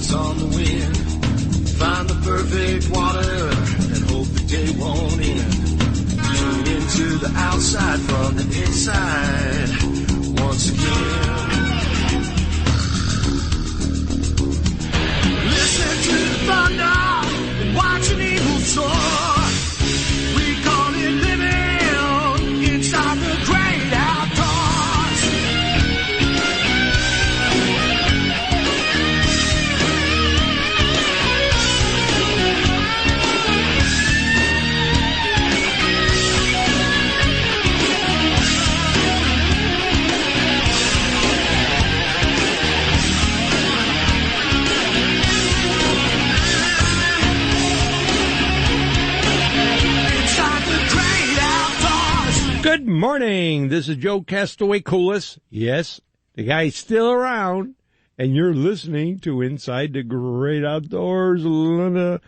balance on the wind. Find the perfect water and hope the day won't end. Lean into the outside from the inside once again. Listen to the thunder and watch an eagle soar. We call it living inside the great outdoors. Good morning. This is Joe Castaway Coolest. Yes, the guy's still around, and you're listening to Inside the Great Outdoors on a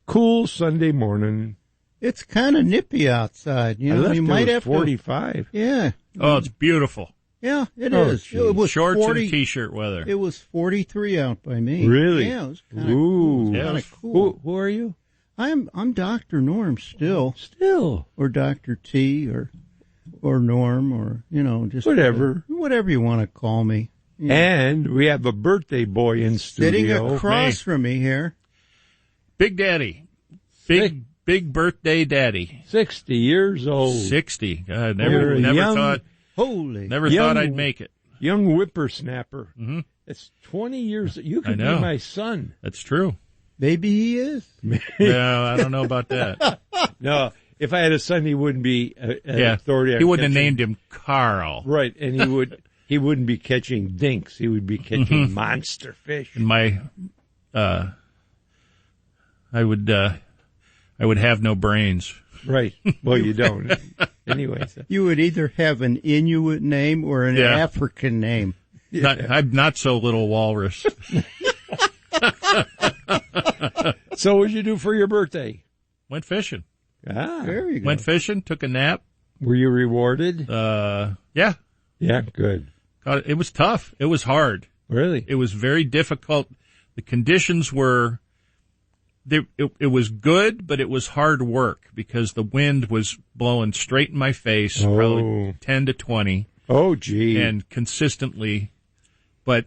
cool Sunday morning. It's kind of nippy outside. You know, you might have 45. Yeah. Oh, it's beautiful. Yeah, it is. Geez. It was Shorts 40, and T-shirt weather. It was 43 out by me. Really? Yeah, it was kind of cool. Who are you? I'm Dr. Norm still. Still. Or Dr. T or Norm or, you know, just whatever you want to call me. Yeah. And we have a birthday boy in studio. Sitting across from me here. Big Daddy. Big birthday daddy. 60 years old. 60. God, never thought I'd make it. Young whippersnapper. Mm-hmm. It's 20 years. You could be my son. That's true. Maybe he is. No, I don't know about that. No. If I had a son, he wouldn't be authority. He wouldn't have named him Carl. Right, and he wouldn't be catching dinks. He would be catching monster fish. And I would have no brains. Right. Well, you don't. Anyway. So. You would either have an Inuit name or an African name. I'm not so little walrus. So what'd you do for your birthday? Went fishing. Ah, there you go. Went fishing, took a nap. Were you rewarded? Yeah. Yeah, good. It was tough. It was hard. Really? It was very difficult. The conditions were, it was good, but it was hard work because the wind was blowing straight in my face, probably 10 to 20. Oh, gee. And consistently. But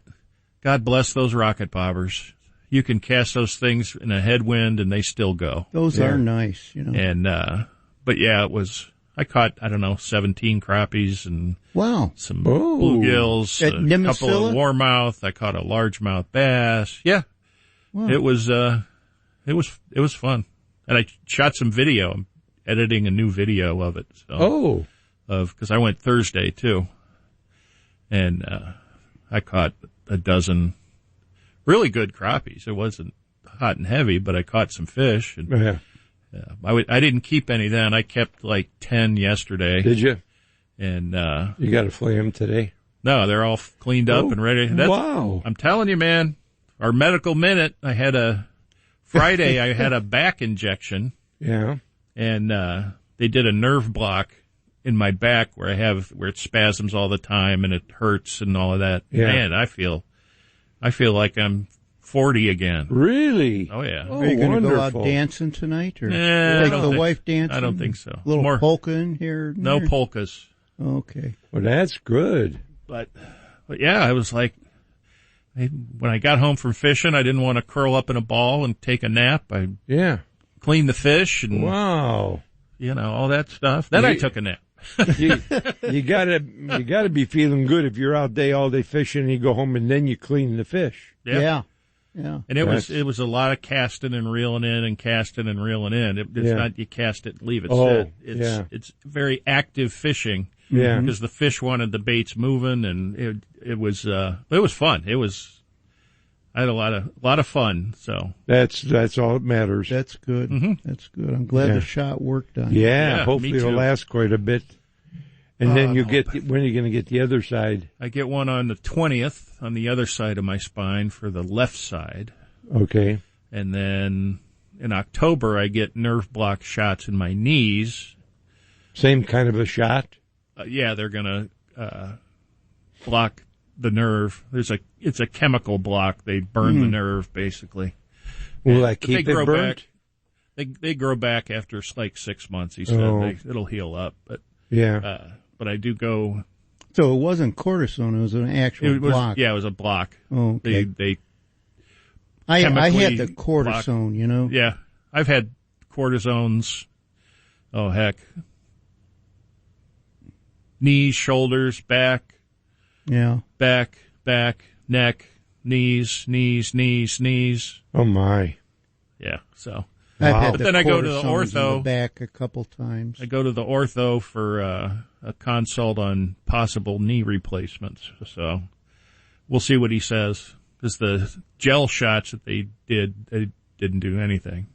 God bless those rocket bobbers. You can cast those things in a headwind and they still go. Those are nice, you know. And, but yeah, I caught, 17 crappies and some bluegills, a couple of warmouth. I caught a largemouth bass. Yeah. Wow. It was fun. And I shot some video. I'm editing a new video of it. So, cause I went Thursday too. And, I caught a dozen really good crappies. It wasn't hot and heavy, but I caught some fish. And, I didn't keep any then. I kept like 10 yesterday. Did you? And you got to flay them today? No, they're all cleaned up and ready. Wow! I'm telling you, man. Our medical minute. I had Friday. I had a back injection. Yeah. And they did a nerve block in my back where it spasms all the time and it hurts and all of that. Yeah. Man, I feel like I'm 40 again. Really? Oh yeah. Are you going to go out dancing tonight or take the wife dancing? I don't think so. A little polka in here? No polkas. Okay. Well, that's good. But yeah, I was like, when I got home from fishing, I didn't want to curl up in a ball and take a nap. I cleaned the fish and all that stuff. Then I took a nap. you gotta be feeling good if you're out all day fishing and you go home and then you clean the fish. Yeah. And it was a lot of casting and reeling in and casting and reeling in. It's not you cast it and leave it sit. It's very active fishing. Yeah. Because the fish wanted the baits moving and it was fun. I had a lot of fun. So that's all that matters. That's good. Mm-hmm. That's good. I'm glad the shot worked on. Yeah, hopefully it'll last quite a bit. And then when are you going to get the other side? I get one on the 20th on the other side of my spine for the left side. Okay. And then in October I get nerve block shots in my knees. Same kind of a shot? Yeah, they're going to block the nerve. It's a chemical block. They burn the nerve, basically. Will I keep it burnt? They grow back after like 6 months. He said it'll heal up, but but I do go. So it wasn't cortisone; it was an actual block. Yeah, it was a block. Oh, okay. I had the cortisone, block. You know. Yeah, I've had cortisones. Oh heck, knees, shoulders, back. Yeah. Back, neck, knees. Oh my. Yeah. So. But then I go to the ortho. In the back a couple times. I go to the ortho for a consult on possible knee replacements. So we'll see what he says. Because the gel shots that they didn't do anything.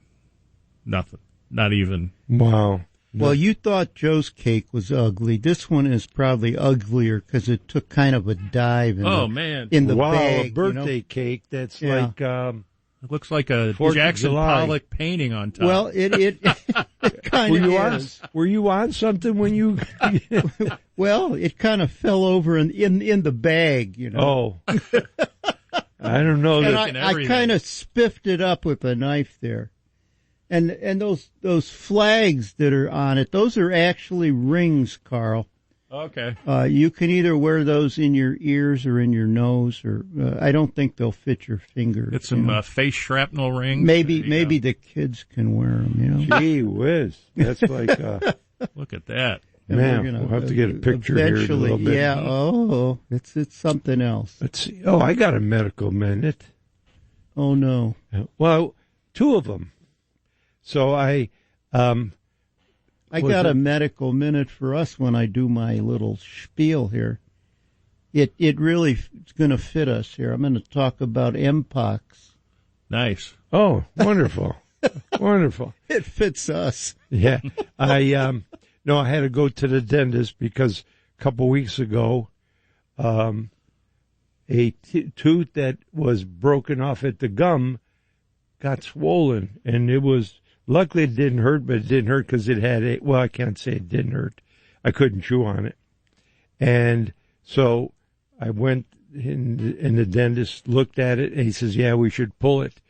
Nothing. Not even. Wow. Well, you thought Joe's cake was ugly. This one is probably uglier because it took kind of a dive in the bag. A birthday cake that's like... It looks like a Jackson Pollock painting on top. Well, it kind of is. Were you on something when you... Well, it kind of fell over in the bag, you know. Oh. I don't know. And I kind of spiffed it up with a knife there. And those flags that are on it, those are actually rings, Carl. Okay. You can either wear those in your ears or in your nose, or I don't think they'll fit your finger. Get some face shrapnel rings. Maybe the kids can wear them. You know. Gee whiz, that's like. Look at that, man. We'll have to get a picture here in a little bit. Yeah. Oh, it's something else. Let's see. Oh, I got a medical minute. Oh no. Well, 2 of them. So I got a medical minute for us when I do my little spiel here. It really is going to fit us here. I'm going to talk about Mpox. Nice. Oh, wonderful. Wonderful. It fits us. Yeah. I had to go to the dentist because a couple weeks ago, a tooth that was broken off at the gum got swollen, and it was... Luckily, it didn't hurt, but it didn't hurt because it had I can't say it didn't hurt. I couldn't chew on it. And so I went in, and the dentist looked at it, and he says, yeah, we should pull it.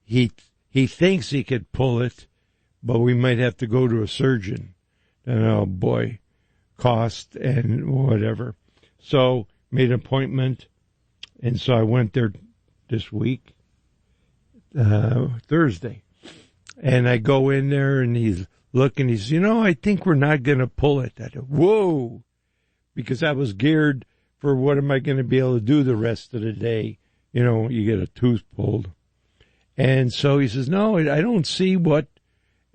He thinks he could pull it, but we might have to go to a surgeon. And oh boy, cost and whatever. So made an appointment, and so I went there this week, Thursday. And I go in there, and he's looking. He says, I think we're not going to pull it. I go, whoa, because I was geared for what am I going to be able to do the rest of the day. You get a tooth pulled. And so he says, no, I don't see what,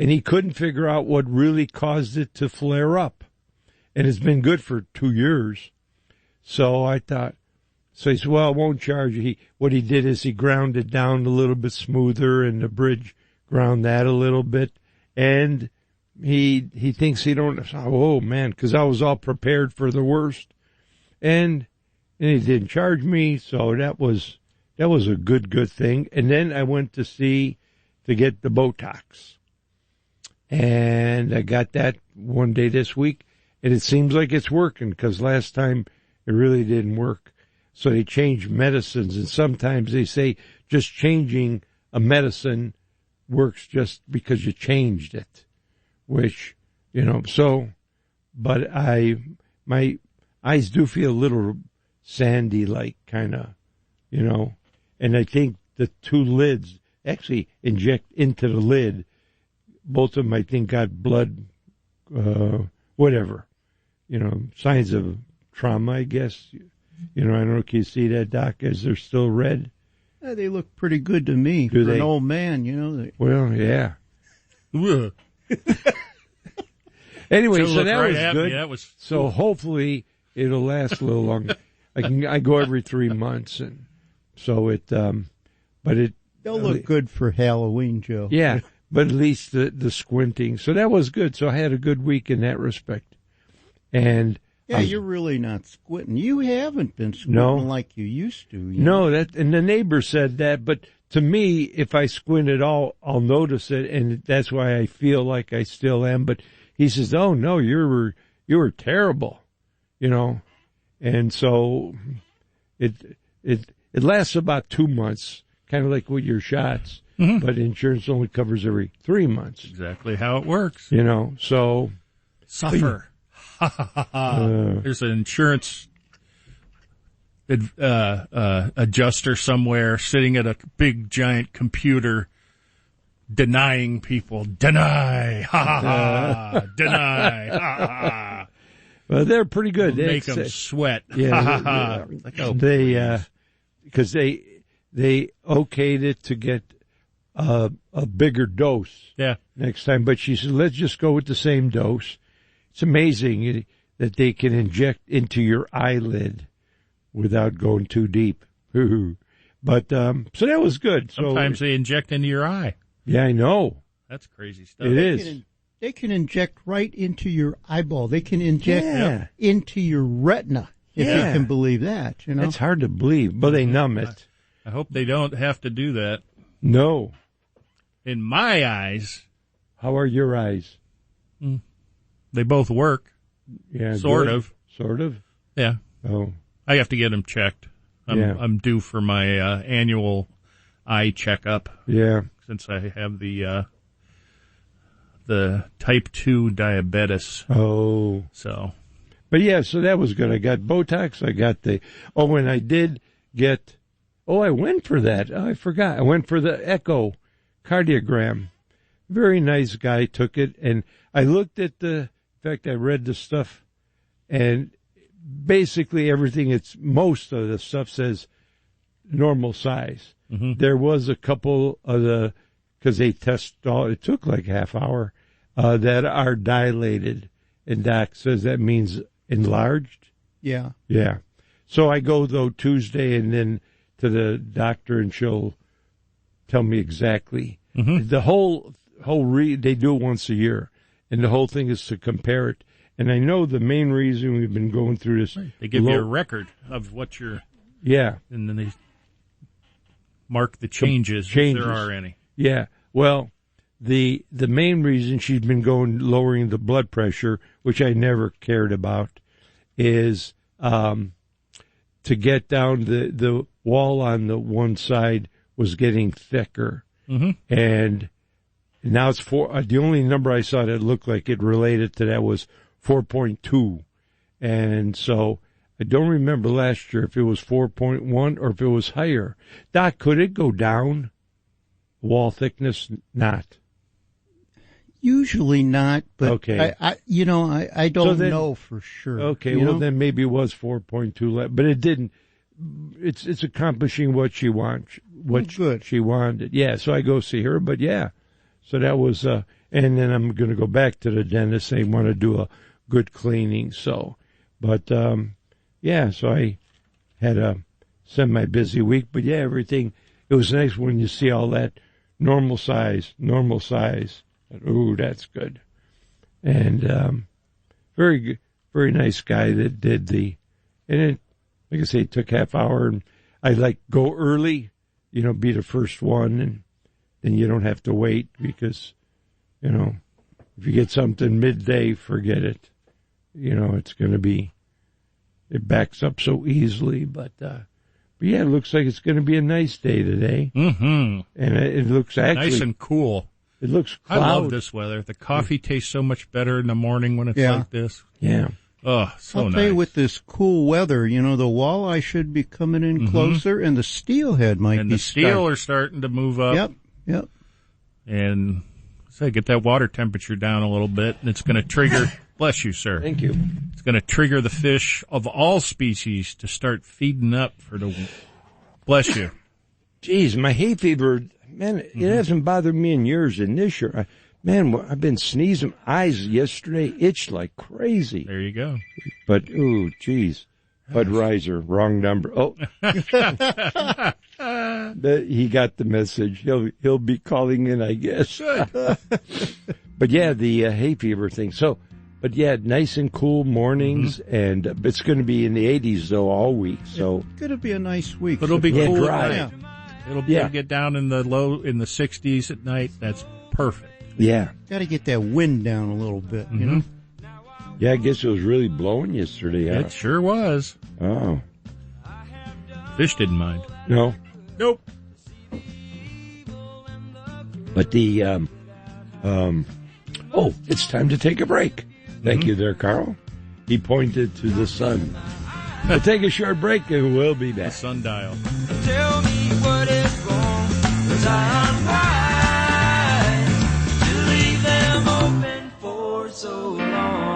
and he couldn't figure out what really caused it to flare up. And it's been good for 2 years. So I thought, so he said, well, I won't charge you. What he did is he ground it down a little bit smoother, and the bridge ground that a little bit, and he thinks he don't. Oh man, because I was all prepared for the worst, and he didn't charge me, so that was a good thing. And then I went to get the Botox, and I got that one day this week, and it seems like it's working because last time it really didn't work. So they changed medicines, and sometimes they say just changing a medicine works just because you changed it, which, but my eyes do feel a little sandy, like kind of, and I think the 2 lids actually inject into the lid. Both of them, I think, got blood, whatever, signs of trauma, I guess. I don't know, can you see that, Doc? Is they're still red? They look pretty good to me for an old man, Well, yeah. Anyway, so that was good. Yeah, so hopefully it'll last a little longer. I go every 3 months, and so they'll look good for Halloween, Joe. Yeah, but at least the squinting. So that was good. So I had a good week in that respect. And yeah, you're really not squinting. You haven't been squinting like you used to. No, and the neighbor said that, but to me, if I squint at all, I'll notice it, and that's why I feel like I still am. But he says, "Oh no, you were terrible," And so, it lasts about 2 months, kind of like with your shots, but insurance only covers every 3 months. Exactly how it works. So. Suffer. There's an insurance adjuster somewhere sitting at a big giant computer denying people. Deny. Deny. Well, they're pretty good. They make them sweat. Yeah. Because they okayed it to get a bigger dose. Yeah. Next time. But she said, let's just go with the same dose. It's amazing that they can inject into your eyelid without going too deep. But, so that was good. Sometimes they inject into your eye. Yeah, I know. That's crazy stuff. It is. They can inject right into your eyeball. They can inject into your retina, if you can believe that. It's hard to believe, but they numb it. I hope they don't have to do that. No. In my eyes. How are your eyes? They both work. Yeah, Sort of. Sort of? Yeah. Oh. I have to get them checked. I'm due for my annual eye checkup. Yeah. Since I have the type 2 diabetes. Oh. So. But yeah, so that was good. I got Botox. I got and I did get, I went for that. Oh, I forgot. I went for the echocardiogram. Very nice guy took it, and I looked at in fact, I read the stuff, and basically everything, most of the stuff says normal size. Mm-hmm. There was a couple of because they test it took like half hour, that are dilated, and Doc says that means enlarged. Yeah. Yeah. So I go, though, Tuesday, and then to the doctor, and she'll tell me exactly. Mm-hmm. The whole they do it once a year, and the whole thing is to compare it. And I know the main reason we've been going through this. Right. They give you a record of what you're. Yeah. And then they mark the changes if there are any. Yeah. Well, the main reason she's been lowering the blood pressure, which I never cared about, is to get down the wall on the one side was getting thicker. Mm-hmm. And now it's the only number I saw that looked like it related to that was 4.2. And so I don't remember last year if it was 4.1 or if it was higher. Doc, could it go down? Wall thickness, not. Usually not, but okay. I don't know for sure. Okay, then maybe it was 4.2, but it didn't. It's accomplishing what she wants, she wanted. Yeah, so I go see her, but yeah. So that was, and then I'm going to go back to the dentist. They want to do a good cleaning, so. But, yeah, so I had a semi-busy week, but yeah, everything, it was nice when you see all that normal size. Ooh, that's good. And, very good, very nice guy that did and it, like I say, it took half hour, and I go early, be the first one, and then you don't have to wait because, if you get something midday, forget it. It's going to be, it backs up so easily, but yeah, it looks like it's going to be a nice day today. Mm-hmm. And it looks actually nice and cool. It looks cloudy. I love this weather. The coffee tastes so much better in the morning when it's like this. Yeah. Oh, so nice. I'll tell you, with this cool weather, the walleye should be coming in closer, and the steelhead might be. And the steel are starting to move up. Yep. And get that water temperature down a little bit, and it's going to trigger. Bless you, sir. Thank you. It's going to trigger the fish of all species to start feeding up bless you. Geez, my hay fever, man, it hasn't bothered me in years, and this year, I've been sneezing. Eyes yesterday itched like crazy. There you go. But, ooh, geez. Budweiser, wrong number. Oh. He got the message. He'll be calling in, I guess. But yeah, the hay fever thing. So, but yeah, nice and cool mornings, and it's going to be in the 80s though all week. So it's going to be a nice week. But it'll be cool dry. At night. It'll get down in the 60s at night. That's perfect. Yeah. Got to get that wind down a little bit, Yeah, I guess it was really blowing yesterday. Huh? It sure was. Oh. Fish didn't mind. No. Nope. But it's time to take a break. Thank you there, Carl. He pointed to the sun. We'll take a short break and we'll be back. The sundial. Tell me what is wrong, 'cause I'm right to leave them open for so long.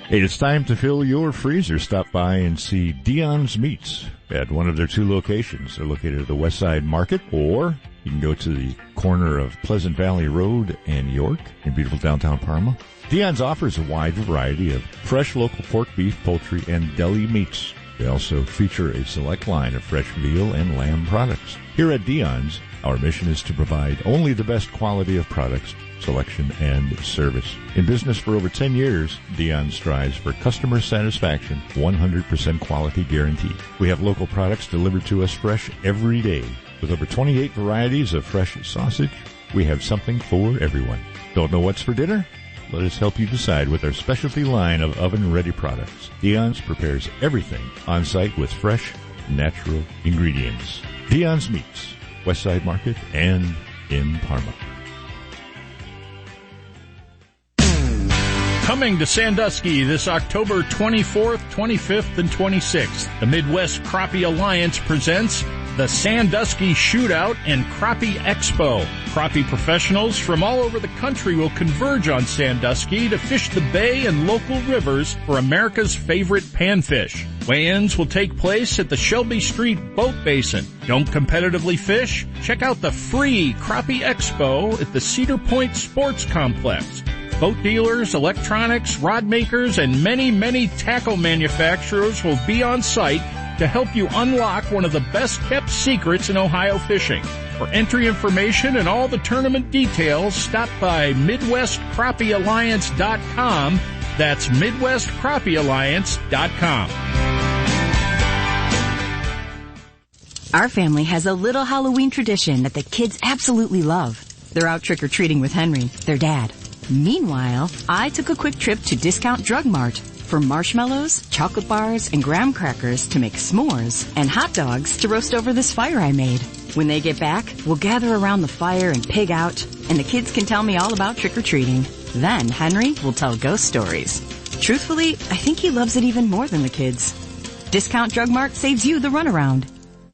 Hey, it's time to fill your freezer. Stop by and see Dion's Meats at one of their 2 locations. They're located at the West Side Market, or you can go to the corner of Pleasant Valley Road and York in beautiful downtown Parma. Dion's offers a wide variety of fresh local pork, beef, poultry, and deli meats. They also feature a select line of fresh veal and lamb products. Here at Dion's, our mission is to provide only the best quality of products, selection, and service. In business for over 10 years, Dion strives for customer satisfaction, 100% quality guarantee. We have local products delivered to us fresh every day. With over 28 varieties of fresh sausage, we have something for everyone. Don't know what's for dinner? Let us help you decide with our specialty line of oven-ready products. Dion's prepares everything on-site with fresh, natural ingredients. Dion's Meats, West Side Market, and in Parma. Coming to Sandusky this October 24th, 25th, and 26th, the Midwest Crappie Alliance presents the Sandusky Shootout and Crappie Expo. Crappie professionals from all over the country will converge on Sandusky to fish the bay and local rivers for America's favorite panfish. Weigh-ins will take place at the Shelby Street Boat Basin. Don't competitively fish? Check out the free Crappie Expo at the Cedar Point Sports Complex. Boat dealers, electronics, rod makers, and many, many tackle manufacturers will be on site to help you unlock one of the best-kept secrets in Ohio fishing. For entry information and all the tournament details, stop by MidwestCrappieAlliance.com. That's MidwestCrappieAlliance.com. Our family has a little Halloween tradition that the kids absolutely love. They're out trick-or-treating with Henry, their dad. Meanwhile, I took a quick trip to Discount Drug Mart for marshmallows, chocolate bars, and graham crackers to make s'mores, and hot dogs to roast over this fire I made. When they get back, we'll gather around the fire and pig out, and the kids can tell me all about trick-or-treating. Then Henry will tell ghost stories. Truthfully, I think he loves it even more than the kids. Discount Drug Mart saves you the runaround.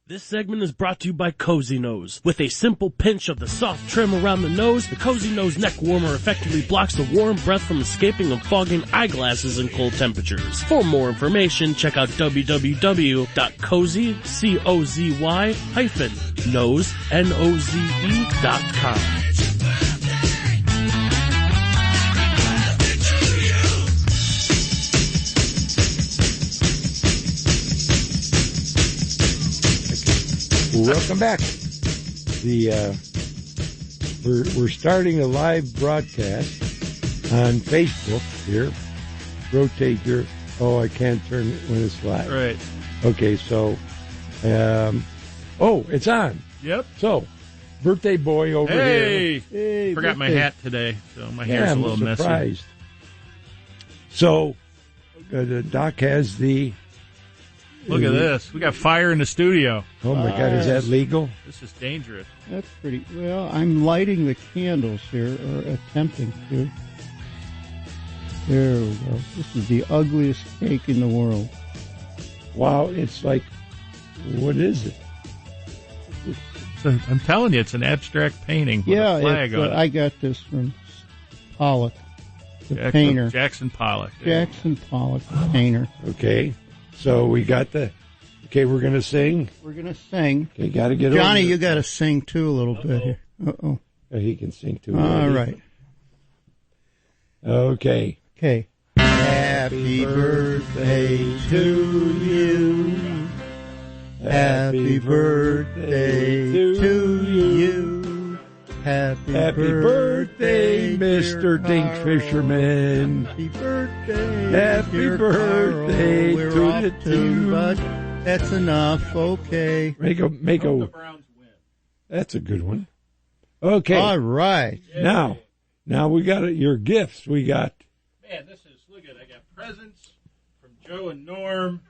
This segment is brought to you by Cozy Nose. With a simple pinch of the soft trim around the nose, the Cozy Nose neck warmer effectively blocks the warm breath from escaping and fogging eyeglasses in cold temperatures. For more information, check out www.cozy-nose-noze.com. Welcome back. We're starting a live broadcast on Facebook here. Rotate your. Oh, I can't turn it when it's live. Right. Okay, so. It's on. Yep. So, birthday boy over here. Hey, forgot my hat today, so my hair's a little messy. So, the Doc has the. Look at this. We got fire in the studio. Oh, my God. Is that legal? This is dangerous. That's pretty... Well, I'm lighting the candles here, or attempting to. There we go. This is the ugliest cake in the world. Wow. It's like... What is it? I'm telling you, it's an abstract painting with a flag on it. I got this from Pollock, the painter. Jackson Pollock. Jackson Pollock, the painter. Okay. So we got the... Okay, we're going to sing. We're going to sing. Okay, got to get Johnny, over you got to sing too a little bit here. Uh-oh. Yeah, he can sing too. All right. Okay. Okay. Happy birthday to you. Happy birthday to you. Happy birthday, Mr. Dink Fisherman. Happy birthday. Happy birthday We're to off the to, but that's enough. Okay. Make a. The Browns win. That's a good one. Okay. All right. Now we got your gifts. We got. Man, this is, look at it. I got presents. Joe and Norm,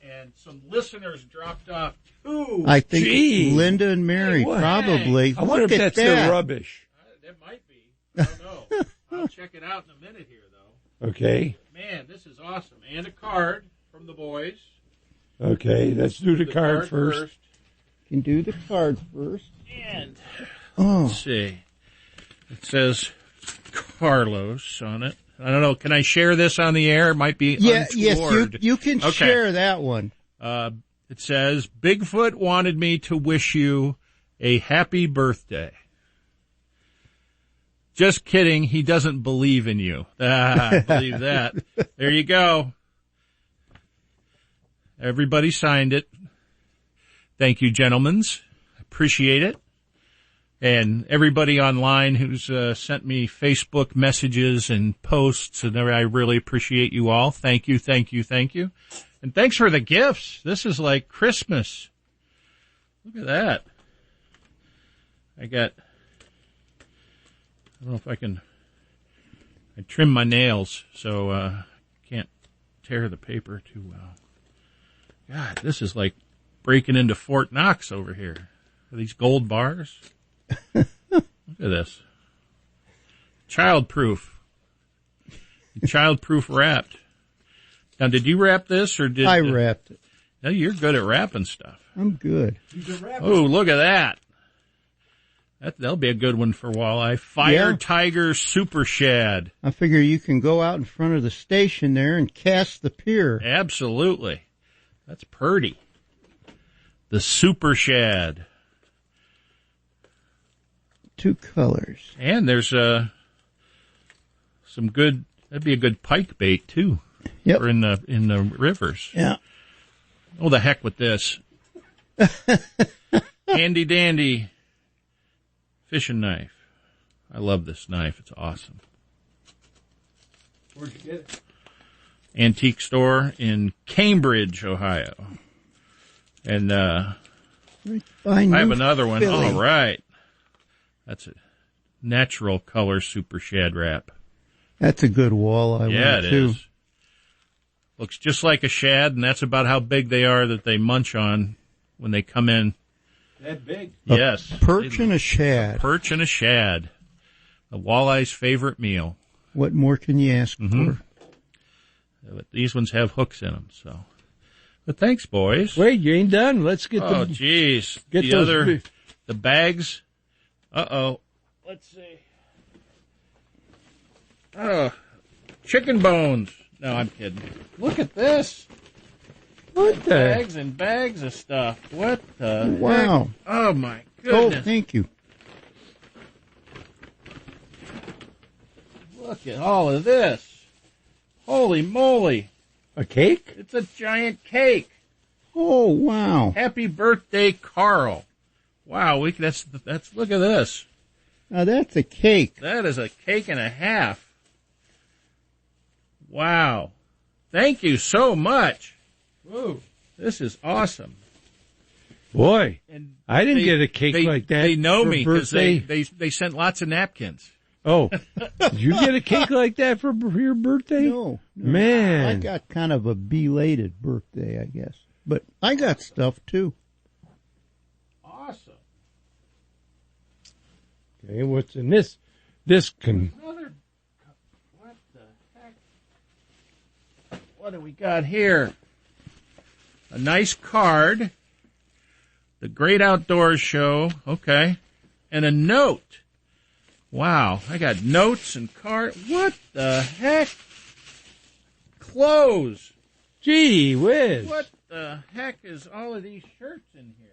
and some listeners dropped off too. I think Linda and Mary, probably. I wonder if that's their rubbish. That might be. I don't know. I'll check it out in a minute here, though. Okay. Man, this is awesome. And a card from the boys. Okay, let's do the card first. You can do the card first. And let's see. It says Carlos on it. I don't know. Can I share this on the air? It might be untoward. Yes, you can share that one. It says, Bigfoot wanted me to wish you a happy birthday. Just kidding. He doesn't believe in you. Believe that. There you go. Everybody signed it. Thank you, gentlemen. Appreciate it. And everybody online who's sent me Facebook messages and posts, and I really appreciate you all. Thank you, thank you, thank you. And thanks for the gifts. This is like Christmas. Look at that. I don't know if I trimmed my nails, so can't tear the paper too well. God, this is like breaking into Fort Knox over here. Are these gold bars? Look at this. Child-proof. Child-proof wrapped. Now, did you wrap this, or did... I wrapped it. No, you're good at wrapping stuff. I'm good. Oh, look at that. That'll be a good one for walleye. Fire Tiger Super Shad. I figure you can go out in front of the station there and cast the pier. Absolutely. That's purty. The Super Shad. 2 colors. And there's some good, that'd be a good pike bait too. Yep. Or in the rivers. Yeah. Oh, the heck with this. Handy dandy fishing knife. I love this knife. It's awesome. Where'd you get it? Antique store in Cambridge, Ohio. And I have another one. All right. That's a natural color Super Shad wrap. That's a good walleye. Yeah, it is. Looks just like a shad, and that's about how big they are that they munch on when they come in. That big? Yes. Perch and a shad. Perch and a shad. A walleye's favorite meal. What more can you ask for? But these ones have hooks in them, so. But thanks, boys. Wait, you ain't done. Let's get the... Oh, jeez. The bags. Uh-oh. Let's see. Oh, chicken bones. No, I'm kidding. Look at this. What the? Bags and bags of stuff. What the Wow. heck? Oh, my goodness. Oh, thank you. Look at all of this. Holy moly. A cake? It's a giant cake. Oh, wow. Happy birthday, Carl. Wow, that's look at this. Now that's a cake. That is a cake and a half. Wow. Thank you so much. Whoa. This is awesome. Boy, and I didn't get a cake like that. They know me because they sent lots of napkins. Oh, did you get a cake like that for your birthday? No. Man. I got kind of a belated birthday, I guess. But I got stuff too. Awesome. Okay, what's in this? This can... What the heck? What do we got here? A nice card. The Great Outdoors Show. Okay. And a note. Wow. I got notes and card. What the heck? Clothes. Gee whiz. What the heck is all of these shirts in here?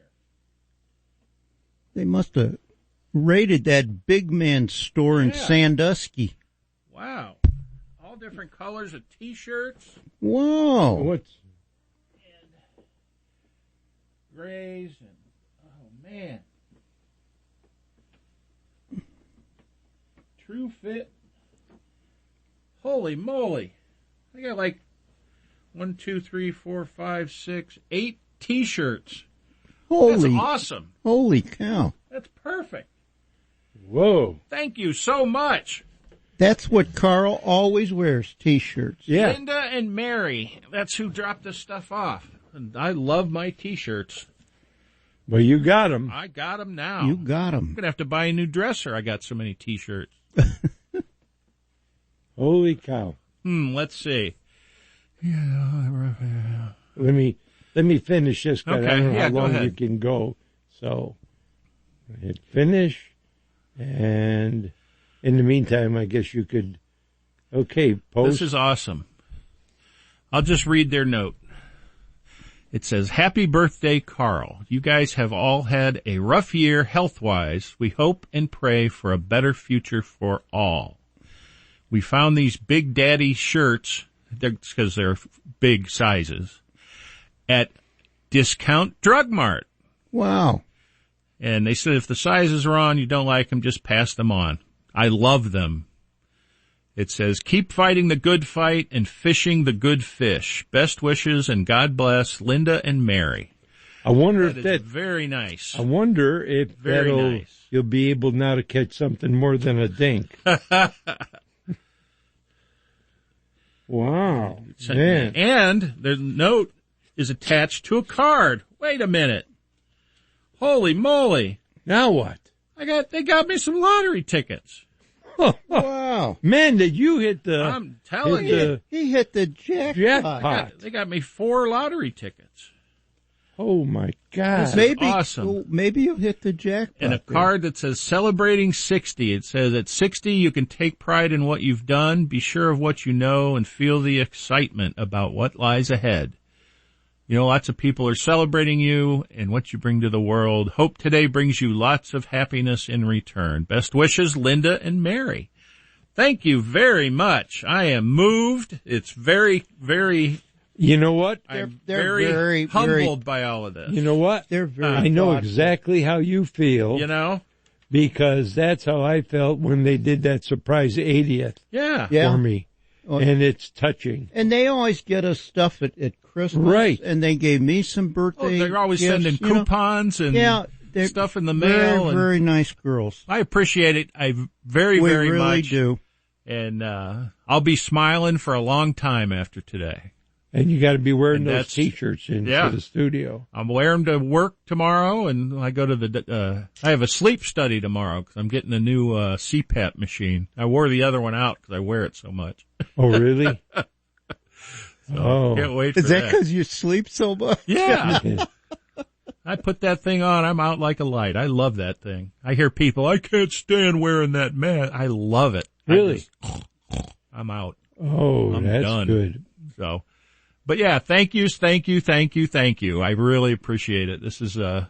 They must have raided that big man store in Sandusky. Wow. All different colors of T-shirts. Whoa. What's... And grays and, oh man. True Fit. Holy moly. I got like 1, 2, 3, 4, 5, 6, 8 T-shirts. That's awesome. Holy cow. That's perfect. Whoa. Thank you so much. That's what Carl always wears, T-shirts. Yeah. Linda and Mary, that's who dropped this stuff off. And I love my T-shirts. Well, you got them. I got them now. You got them. I'm going to have to buy a new dresser. I got so many T-shirts. Holy cow. Let's see. Let me finish this, because I don't know how long ahead. you can go. So, hit finish, and in the meantime, I guess you could, post. This is awesome. I'll just read their note. It says, "Happy birthday, Carl. You guys have all had a rough year health-wise. We hope and pray for a better future for all. We found these Big Daddy shirts, because they're big sizes, at Discount Drug Mart. Wow. And they said if the sizes are on, you don't like them, just pass them on. I love them. It says, keep fighting the good fight and fishing the good fish. Best wishes and God bless, Linda and Mary." I wonder if that's very nice. I wonder if you'll be able now to catch something more than a dink. Wow. Man. And the note is attached to a card. Wait a minute. Holy moly. Now what? They got me some lottery tickets. Wow. Man, did you hit the... I'm telling you. He hit the jackpot. They got me 4 lottery tickets. Oh, my God. Maybe, awesome. Well, maybe you'll hit the jackpot. And a card that says, celebrating 60. It says, at 60, you can take pride in what you've done, be sure of what you know, and feel the excitement about what lies ahead. You know, lots of people are celebrating you and what you bring to the world. Hope today brings you lots of happiness in return. Best wishes, Linda and Mary. Thank you very much. I am moved. It's very, very... You know what? I'm very humbled by all of this. You know what? They're very I know thoughtful. exactly how you feel. You know? Because that's how I felt when they did that surprise 80th for me. And it's touching. And they always get us stuff at Christmas. Right. And they gave me some birthday they're always gifts, sending coupons and stuff in the very, mail. Very nice girls. I appreciate it. I very much. We really do. And I'll be smiling for a long time after today. And you got to be wearing those T-shirts into the studio. I'm wearing them to work tomorrow, and I go to I have a sleep study tomorrow because I'm getting a new CPAP machine. I wore the other one out because I wear it so much. Oh, really? Can't wait for that. Is that because you sleep so much? Yeah. I put that thing on, I'm out like a light. I love that thing. I hear people, I can't stand wearing that mask. I love it. Really? I'm out. Oh, I'm that's done. good. So, but yeah, thank you. I really appreciate it. This is a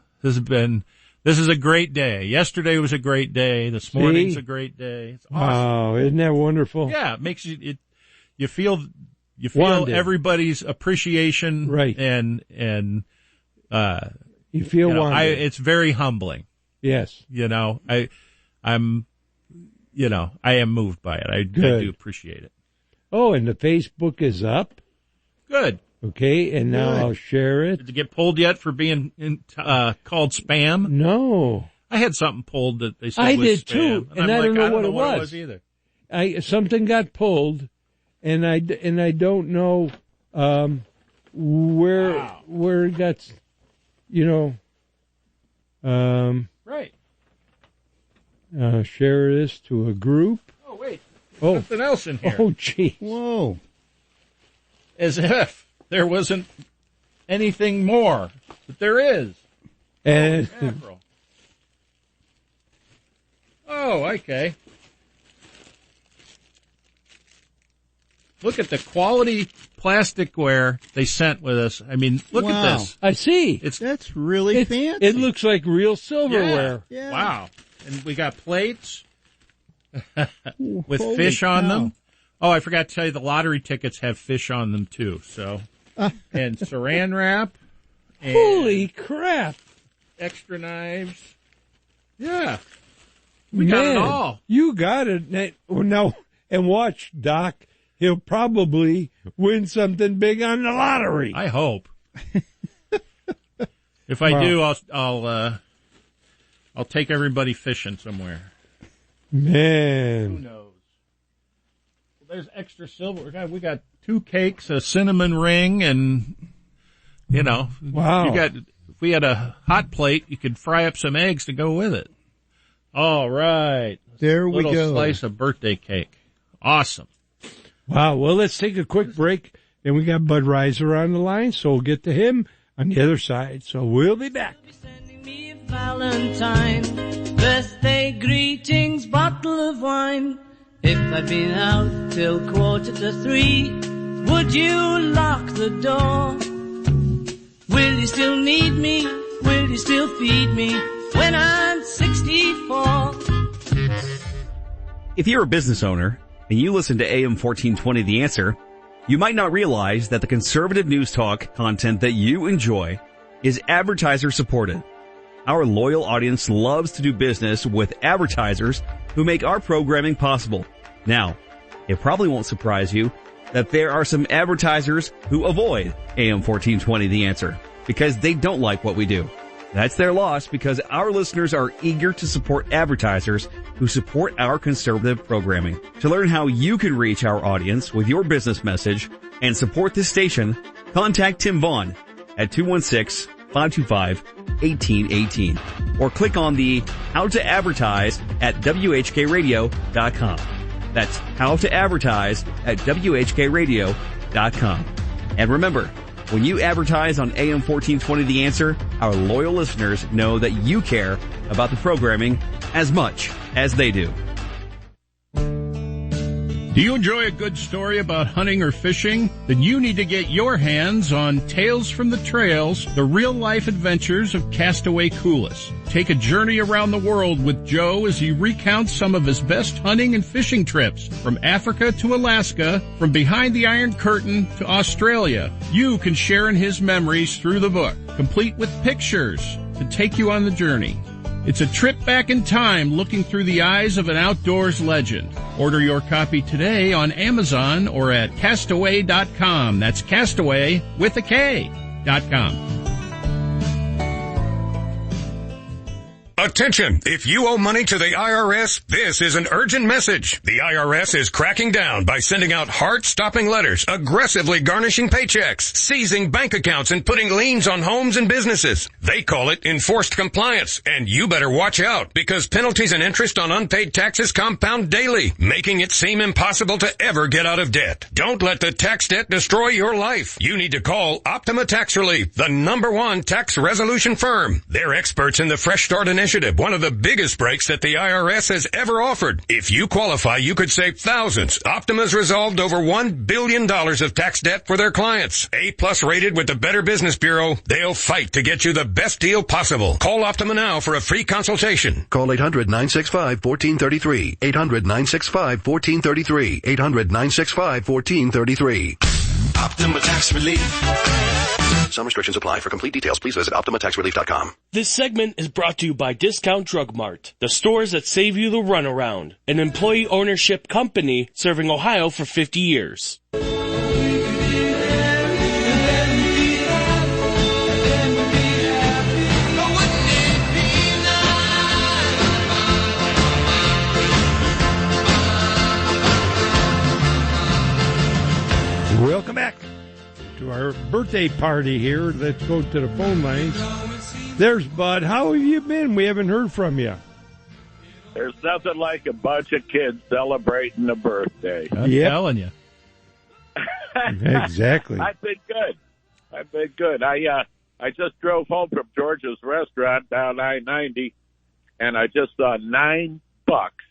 great day. Yesterday was a great day. This morning's a great day. It's awesome. Wow, isn't that wonderful? Yeah, it makes you feel Wanted. everybody's appreciation. Right. And you feel wanted. it's very humbling. Yes. I am moved by it. I do appreciate it. Oh, and the Facebook is up. Good. Okay, and now I'll share it. Did you get pulled yet for being called spam? No. I had something pulled that they said I was did spam. too, and I'm I don't know what it was was either. Something got pulled, and I don't know where it got, right. Share this to a group. Oh wait, something else in here. Oh gee, whoa! As if there wasn't anything more, but there is. And oh, okay. Look at the quality plasticware they sent with us. I mean, look at this. I see. That's really fancy. It looks like real silverware. Yeah. Wow. And we got plates with Holy fish on cow. them. Oh, I forgot to tell you the lottery tickets have fish on them too. So, and saran wrap. And Holy crap. extra knives. Yeah. We got it all. You got it. Now, and watch, Doc. He'll probably win something big on the lottery. I hope. If I do, I'll take everybody fishing somewhere. Man. Who knows? there's extra silver. We got 2 cakes, a cinnamon ring, and, wow. If we had a hot plate, you could fry up some eggs to go with it. All right. There we go. Little slice of birthday cake. Awesome. Wow. Well, let's take a quick break. And we got Bud Reiser on the line, so we'll get to him on the other side. So we'll be back. Sending me a Valentine, birthday greetings, bottle of wine. If I'd been out till 2:45, would you lock the door? Will you still need me? Will you still feed me when I'm 64? If you're a business owner and you listen to AM 1420 The Answer, you might not realize that the conservative news talk content that you enjoy is advertiser supported. Our loyal audience loves to do business with advertisers who make our programming possible. Now, it probably won't surprise you that there are some advertisers who avoid AM 1420 The Answer because they don't like what we do. That's their loss because our listeners are eager to support advertisers who support our conservative programming. To learn how you can reach our audience with your business message and support this station, contact Tim Vaughn at 216-525-1818 or click on the How to Advertise at WHKRadio.com. That's How to Advertise at WHKRadio.com. And remember, when you advertise on AM 1420 The Answer, our loyal listeners know that you care about the programming as much as they do. Do you enjoy a good story about hunting or fishing? Then you need to get your hands on Tales from the Trails, the real-life adventures of Castaway Coulis. Take a journey around the world with Joe as he recounts some of his best hunting and fishing trips, from Africa to Alaska, from behind the Iron Curtain to Australia. You can share in his memories through the book, complete with pictures to take you on the journey. It's a trip back in time looking through the eyes of an outdoors legend. Order your copy today on Amazon or at castaway.com. That's Castaway with a K.com. Attention! If you owe money to the IRS, this is an urgent message. The IRS is cracking down by sending out heart-stopping letters, aggressively garnishing paychecks, seizing bank accounts, and putting liens on homes and businesses. They call it enforced compliance, and you better watch out because penalties and interest on unpaid taxes compound daily, making it seem impossible to ever get out of debt. Don't let the tax debt destroy your life. You need to call Optima Tax Relief, the #1 tax resolution firm. They're experts in the Fresh Start Initiative, one of the biggest breaks that the IRS has ever offered. If you qualify, you could save thousands. Optima's resolved over $1 billion of tax debt for their clients. A+ rated with the Better Business Bureau, they'll fight to get you the best deal possible. Call Optima now for a free consultation. Call 800-965-1433. 800-965-1433. 800-965-1433. Optima Tax Relief. Some restrictions apply. For complete details, please visit OptimaTaxRelief.com. This segment is brought to you by Discount Drug Mart, the stores that save you the runaround, an employee ownership company serving Ohio for 50 years. Welcome back to our birthday party here. Let's go to the phone lines. There's Bud. How have you been? We haven't heard from you. There's nothing like a bunch of kids celebrating a birthday. I'm telling you. Exactly. I've been good. I just drove home from George's restaurant down I-90, and I just saw 9 bucks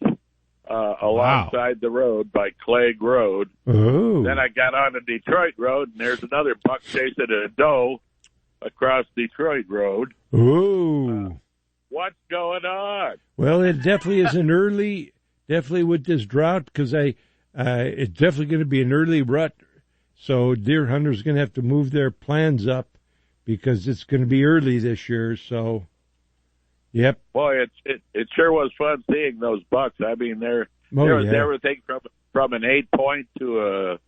alongside the road by Clegg Road. Ooh. Then I got on the Detroit Road, and there's another buck chasing a doe across Detroit Road. Ooh. What's going on? Well, it definitely is definitely with this drought, because it's definitely going to be an early rut. So deer hunters are going to have to move their plans up because it's going to be early this year. So, yep. Boy, it sure was fun seeing those bucks. I mean, there was everything from an 8-point to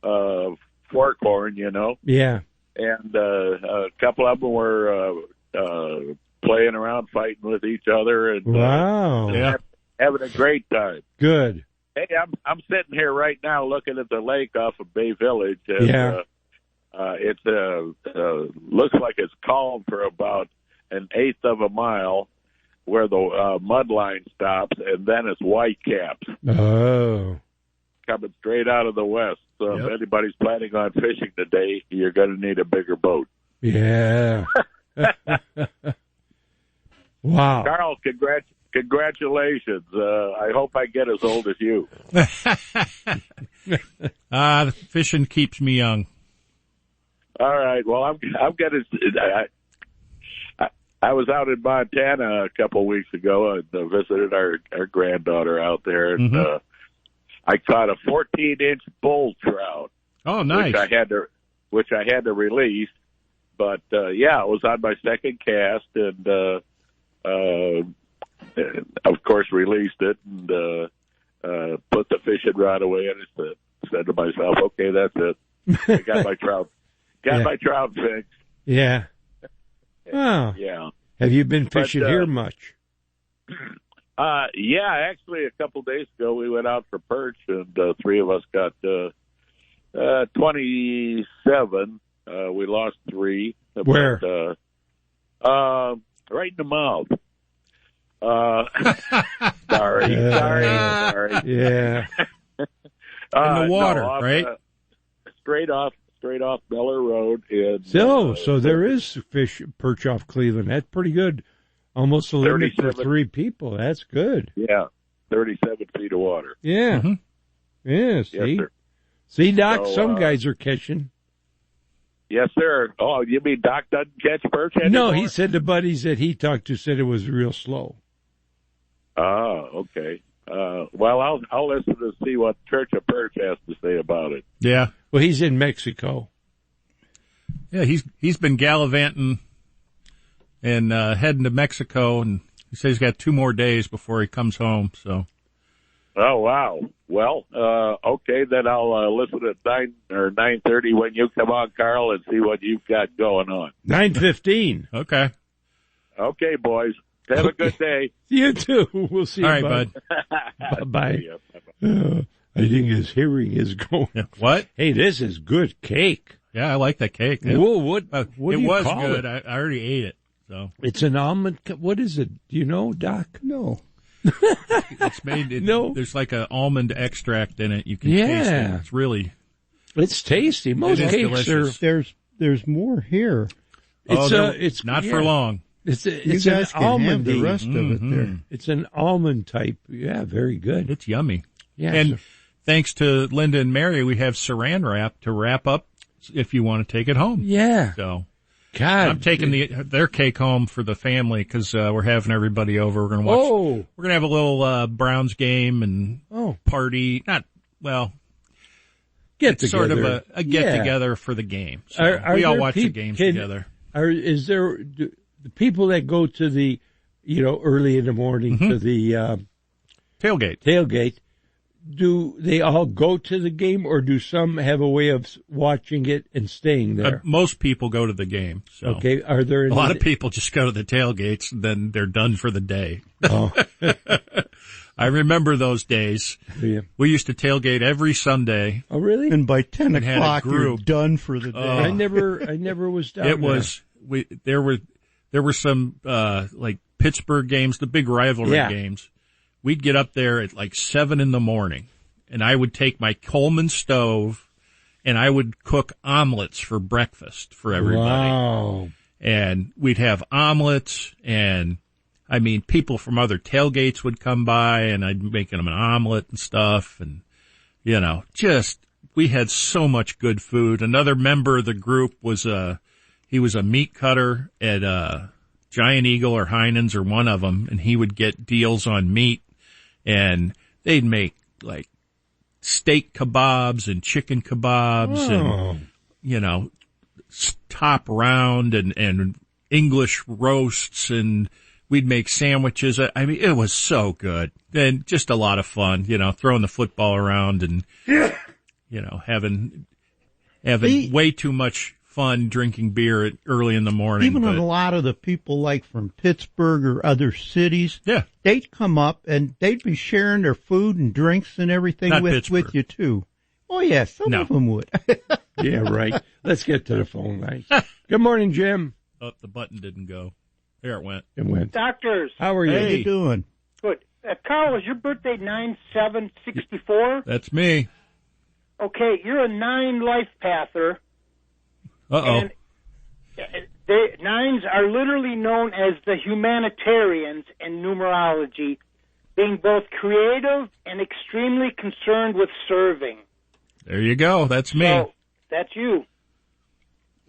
a forkhorn, you know. Yeah. And a couple of them were playing around, fighting with each other, and wow, having a great time. Good. Hey, I'm sitting here right now looking at the lake off of Bay Village. And, it looks like it's calm for about an eighth of a mile, where the mud line stops, and then it's whitecaps. Oh. Coming straight out of the west. So if anybody's planning on fishing today, you're going to need a bigger boat. Yeah. Wow. Carl, congratulations. I hope I get as old as you. Fishing keeps me young. All right. Well, I'm going to... I was out in Montana a couple of weeks ago and visited our granddaughter out there, and I caught a 14-inch bull trout. Oh, nice! Which I had to release, but it was on my second cast, and of course released it and put the fishing rod away, and I said to myself, "Okay, that's it. I got my trout. My trout fixed." Yeah. Oh. Yeah. Have you been fishing here much? Actually a couple days ago we went out for perch, and three of us got 27. We lost 3. Where? Right in the mouth. Sorry. Yeah. In the water, right? Straight off Miller Road. And, so there is perch off Cleveland. That's pretty good. Almost a limit for 3 people. That's good. Yeah, 37 feet of water. Yeah. Mm-hmm. Yeah, see? Yes, sir. See, Doc, some guys are catching. Yes, sir. Oh, you mean Doc doesn't catch perch anymore? No, he said the buddies that he talked to said it was real slow. Oh, okay. Well, I'll listen to see what Church of Perch has to say about it. Yeah. Well, he's in Mexico. Yeah, he's been gallivanting and heading to Mexico, and he says he's got 2 more days before he comes home. So. Oh wow. Well, okay, then I'll listen at 9 or 9:30 when you come on, Carl, and see what you've got going on. 9:15. Okay. Okay, boys. Have a good day. You too. We'll see you, all right, bud. Bye-bye. I think his hearing is going. What? Hey, this is good cake. Yeah, I like that cake. Whoa, what it do you was call good. it? I already ate it. So it's an almond. What is it? Do you know, Doc? No. It's made. No. There's like an almond extract in it. You can taste it. It's really. It's tasty. Most cakes delicious. are. There's more here. It's not for long. It's you guys an can almond. have the rest of it there. It's an almond type. Yeah, very good. It's yummy. Yeah, and thanks to Linda and Mary, we have Saran wrap to wrap up if you want to take it home. Yeah. So, God, I'm taking their cake home for the family because we're having everybody over. We're going to watch. Oh. We're going to have a little Browns game and party. Get together. Sort of a get together for the game. So we all watch the games together. Is there the people that go to the, early in the morning to the tailgate? Do they all go to the game, or do some have a way of watching it and staying there? Most people go to the game. So. Okay. Are there a lot of people just go to the tailgates, and then they're done for the day. Oh. I remember those days. Yeah. We used to tailgate every Sunday. Oh, really? And by 10 o'clock, you're done for the day. I never was down there. There were some, like Pittsburgh games, the big rivalry games. We'd get up there at like 7 a.m, and I would take my Coleman stove and I would cook omelets for breakfast for everybody. Wow. And we'd have omelets, and people from other tailgates would come by, and I'd make them an omelet and stuff, and we had so much good food. Another member of the group was he was a meat cutter at Giant Eagle or Heinen's or one of them, and he would get deals on meat, and they'd make like steak kebabs and chicken kebabs and top round and English roasts, and we'd make sandwiches. It was so good and just a lot of fun, throwing the football around and having way too much fun drinking beer early in the morning. Even a lot of the people like from Pittsburgh or other cities, they'd come up and they'd be sharing their food and drinks and everything with you too. Oh yeah, some of them would. Yeah, right. Let's get to the phone lines. Good morning, Jim. Oh, the button didn't go. There it went. It went. Doctors. How are you? How you doing? Good. Carl, is your birthday 9/7/64? That's me. Okay, you're a 9 life pather. Uh-oh. And nines are literally known as the humanitarians in numerology, being both creative and extremely concerned with serving. There you go. That's me. So, that's you.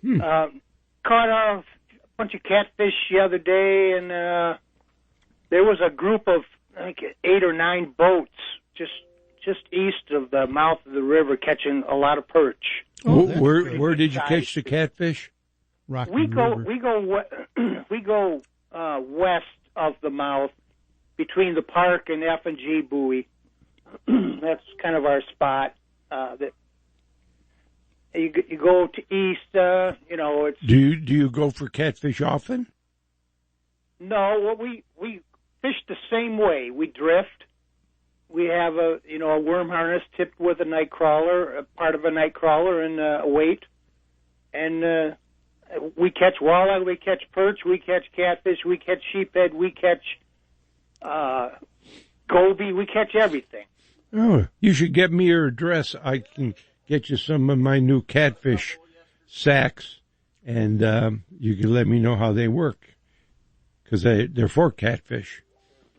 Caught a bunch of catfish the other day, and there was a group of, I think, 8 or 9 boats just east of the mouth of the river catching a lot of perch. Oh, where did you catch the catfish? We go west of the mouth between the park and F&G buoy. That's kind of our spot. That you go to east. It's. Do you go for catfish often? No, well, we fish the same way. We drift. We have a worm harness tipped with a night crawler, a part of a night crawler, and a weight. And we catch walleye, we catch perch, we catch catfish, we catch sheephead, we catch goby, we catch everything. Oh, you should get me your address. I can get you some of my new catfish sacks, and you can let me know how they work, because they're for catfish.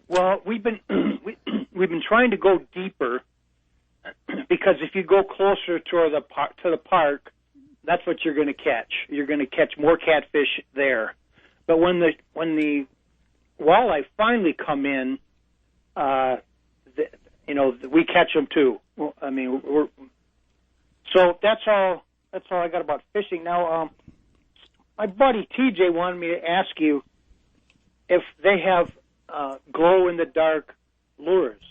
Well, we've been trying to go deeper, because if you go closer to the park, that's what you're going to catch. You're going to catch more catfish there. But when the walleye finally come in, we catch them too. Well, I mean, so that's all I got about fishing. Now, my buddy TJ wanted me to ask you if they have glow-in-the-dark lures.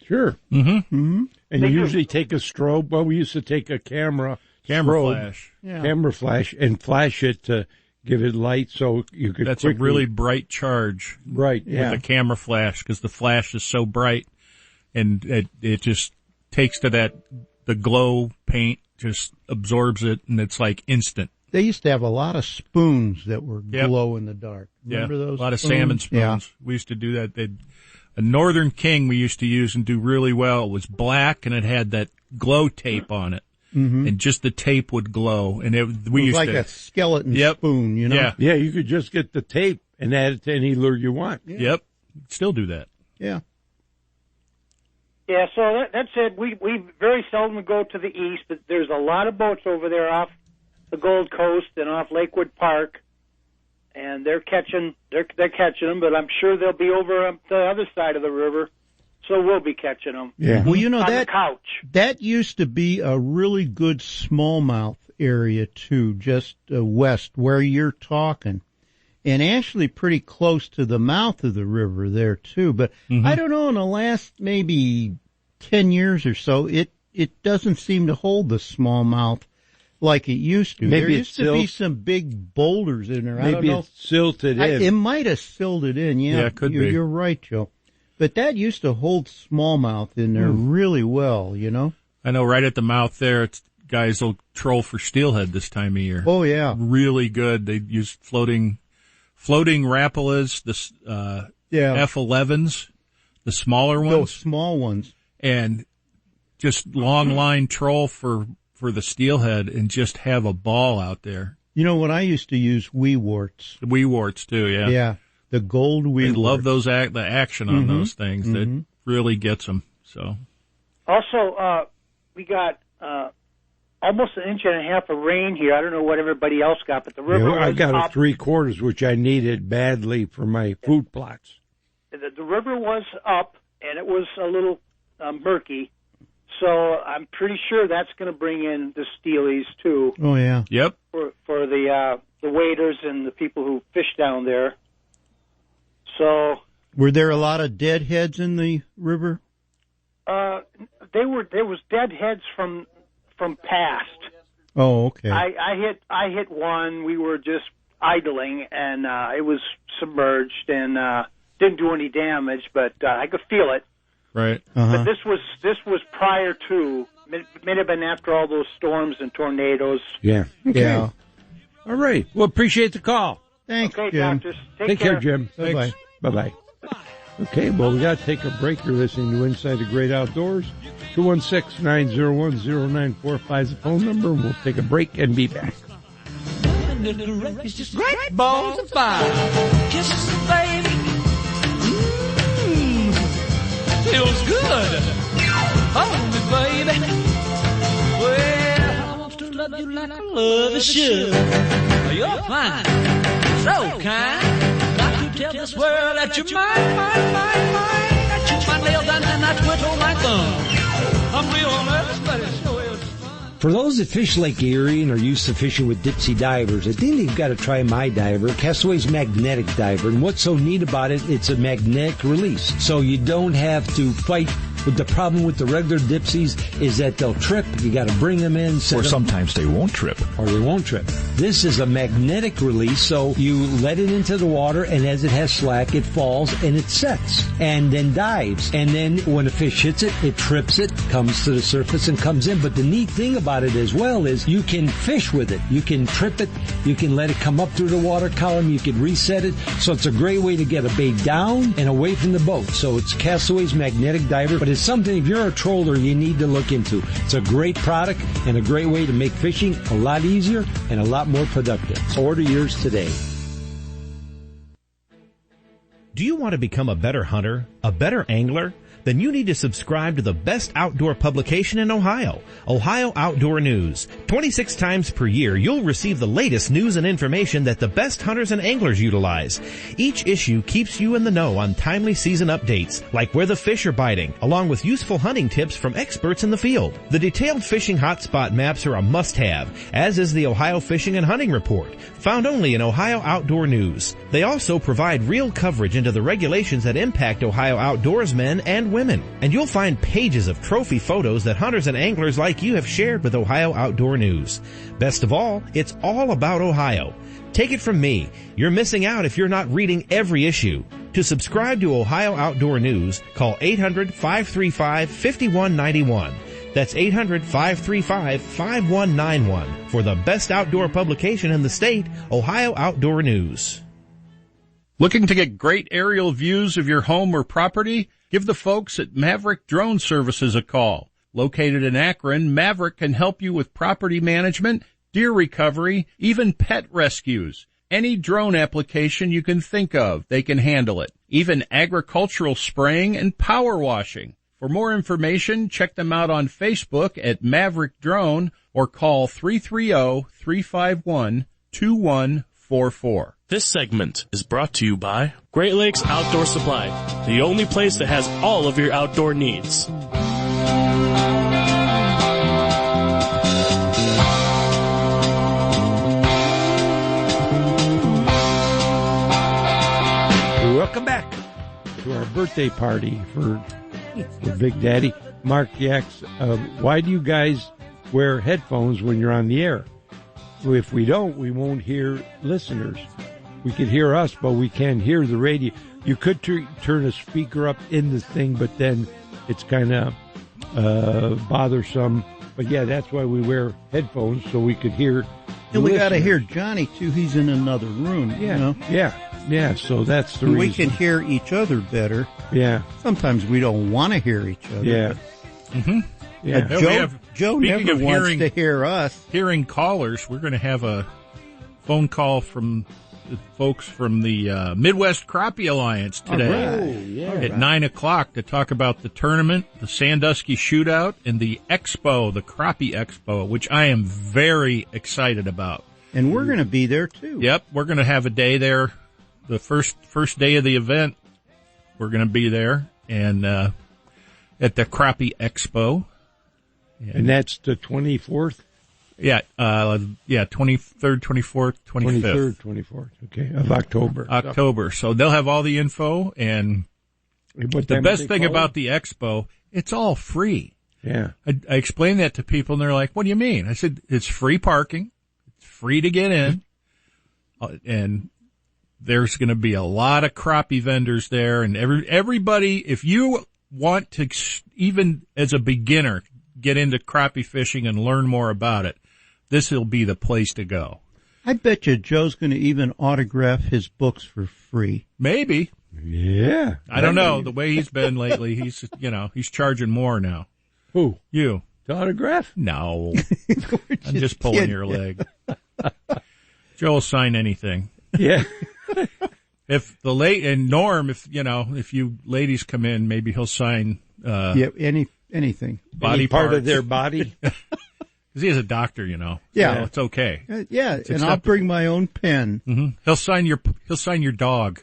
Sure. Mm-hmm. Mm-hmm. And you usually take a strobe. Well, we used to take a camera flash. Yeah. Camera flash, and flash it to give it light so you could That's quickly, a really bright charge. Right, yeah. With a camera flash, because the flash is so bright, and it just takes to the glow paint, just absorbs it, and it's like instant. They used to have a lot of spoons that were glow in the dark. Remember those? A lot of salmon spoons. Yeah. We used to do that. A Northern King we used to use and do really well. It was black, and it had that glow tape on it. Mm-hmm. And just the tape would glow, and it was like a skeleton spoon, you know? Yeah. Yeah, you could just get the tape and add it to any lure you want. Yeah. Yep. Still do that. Yeah. Yeah, so that's it. We very seldom go to the east, but there's a lot of boats over there off the Gold Coast and off Lakewood Park, and they're catching them, but I'm sure they'll be over on the other side of the river. So we'll be catching them. Yeah. Well, on the couch. That used to be a really good smallmouth area too, just west where you're talking, and actually pretty close to the mouth of the river there too. But I don't know, in the last maybe 10 years or so, it doesn't seem to hold the smallmouth like it used to. Maybe there used to be some big boulders in there. Maybe it's silted in. It might have silted in. Yeah, it could be. You're right, Joe. But that used to hold smallmouth in there really well, you know? I know right at the mouth there, guys will troll for steelhead this time of year. Oh, yeah. Really good. They use floating Rapalas, the F11s, the smaller ones. Those small ones. And just long line troll for the steelhead and just have a ball out there. You know what I used to use? Weewarts. Weewarts too, yeah. Yeah. The gold weewarts. I love those the action on those things. That really gets them. So. Also, we got almost an inch and a half of rain here. I don't know what everybody else got, but the river was I got up. a 3/4, which I needed badly for my food plots. The river was up, and it was a little murky. So I'm pretty sure that's going to bring in the steelies too. Oh yeah. Yep. For the waders and the people who fish down there. So. Were there a lot of deadheads in the river? There was deadheads from past. Oh, okay. I hit one. We were just idling, and it was submerged and didn't do any damage, but I could feel it. Right. But this was prior to. May have been after all those storms and tornadoes. Yeah. Okay. Yeah. All right. Well, appreciate the call. Thanks, Okay, Jim. doctors. Take care, Jim. Bye-bye. Bye-bye. Okay, well, we got to take a break. You're listening to Inside the Great Outdoors. 216-901-0945 is the phone number. We'll take a break and be back. Great balls of fire. Kisses, baby. Feels good. Hold me, baby. Well, I want to love you like I love a should. You're fine. So kind. Got to tell this world that you're mine. I chew my nails and I twiddle my thumb. I'm real nervous, but it sure is fun. For those that fish Lake Erie and are used to fishing with Dipsy divers, I think they've got to try my diver, Castaway's Magnetic Diver. And what's so neat about it, it's a magnetic release. So you don't have to fight. But the problem with the regular Dipsies is that they'll trip. You got to bring them in. Or sometimes they won't trip. Or they won't trip. This is a magnetic release, so you let it into the water, and as it has slack, it falls and it sets and then dives. And then when a fish hits it, it trips it, comes to the surface and comes in. But the neat thing about it as well is you can fish with it. You can trip it. You can let it come up through the water column. You can reset it. So it's a great way to get a bait down and away from the boat. So it's Castaway's Magnetic Diver, but it's something, if you're a troller, you need to look into. It's a great product and a great way to make fishing a lot easier and a lot more productive. Order yours today. Do you want to become a better hunter, a better angler? Then you need to subscribe to the best outdoor publication in Ohio, Ohio Outdoor News. 26 times per year, you'll receive the latest news and information that the best hunters and anglers utilize. Each issue keeps you in the know on timely season updates, like where the fish are biting, along with useful hunting tips from experts in the field. The detailed fishing hotspot maps are a must-have, as is the Ohio Fishing and Hunting Report, found only in Ohio Outdoor News. They also provide real coverage into the regulations that impact Ohio outdoorsmen and women. And you'll find pages of trophy photos that hunters and anglers like you have shared with Ohio Outdoor News. Best of all, it's all about Ohio. Take it from me, you're missing out if you're not reading every issue. To subscribe to Ohio Outdoor News, call 800-535-5191. That's 800-535-5191 for the best outdoor publication in the state, Ohio Outdoor News. Looking to get great aerial views of your home or property? Give the folks at Maverick Drone Services a call. Located in Akron, Maverick can help you with property management, deer recovery, even pet rescues. Any drone application you can think of, they can handle it. Even agricultural spraying and power washing. For more information, check them out on Facebook at Maverick Drone or call 330-351-2144. This segment is brought to you by Great Lakes Outdoor Supply, the only place that has all of your outdoor needs. Welcome back to our birthday party for Big Daddy. Mark Yax, why do you guys wear headphones when you're on the air? If we don't, we won't hear listeners. We could hear us, but we can't hear the radio. You could turn a speaker up in the thing, but then it's kind of bothersome. But yeah, that's why we wear headphones, so we could hear. And we got to hear Johnny too. He's in another room. Yeah, you know? yeah. So that's the reason. We can hear each other better. Yeah. Sometimes we don't want to hear each other. Yeah. Mm-hmm. Yeah. Joe never wants to hear us. Hearing callers, we're going to have a phone call from the folks from the Midwest Crappie Alliance today at 9 o'clock to talk about the tournament, the Sandusky Shootout, and the Expo, the Crappie Expo, which I am very excited about. And we're going to be there too. Yep, we're going to have a day there. The first day of the event, we're going to be there and at the Crappie Expo. And that's the 24th? Yeah, 23rd, 24th, 25th. 23rd, 24th, okay, of October. October. So they'll have all the info, and the best thing about the expo, it's all free. Yeah. I explained that to people, and they're like, what do you mean? I said, it's free parking. It's free to get in. And there's going to be a lot of crappie vendors there, and everybody, if you want to, even as a beginner, get into crappie fishing and learn more about it, this will be the place to go. I bet you Joe's going to even autograph his books for free. Maybe. Yeah. I don't know. The way he's been lately, he's charging more now. Who? You. The autograph? No. I'm just pulling your leg. Joe will sign anything. Yeah. If Norm, if you ladies come in, maybe he'll sign, anything. Body Any part parts. of their body. Because he is a doctor, Yeah. So it's okay. It's and I'll bring my own pen. Mm-hmm. He'll sign your dog.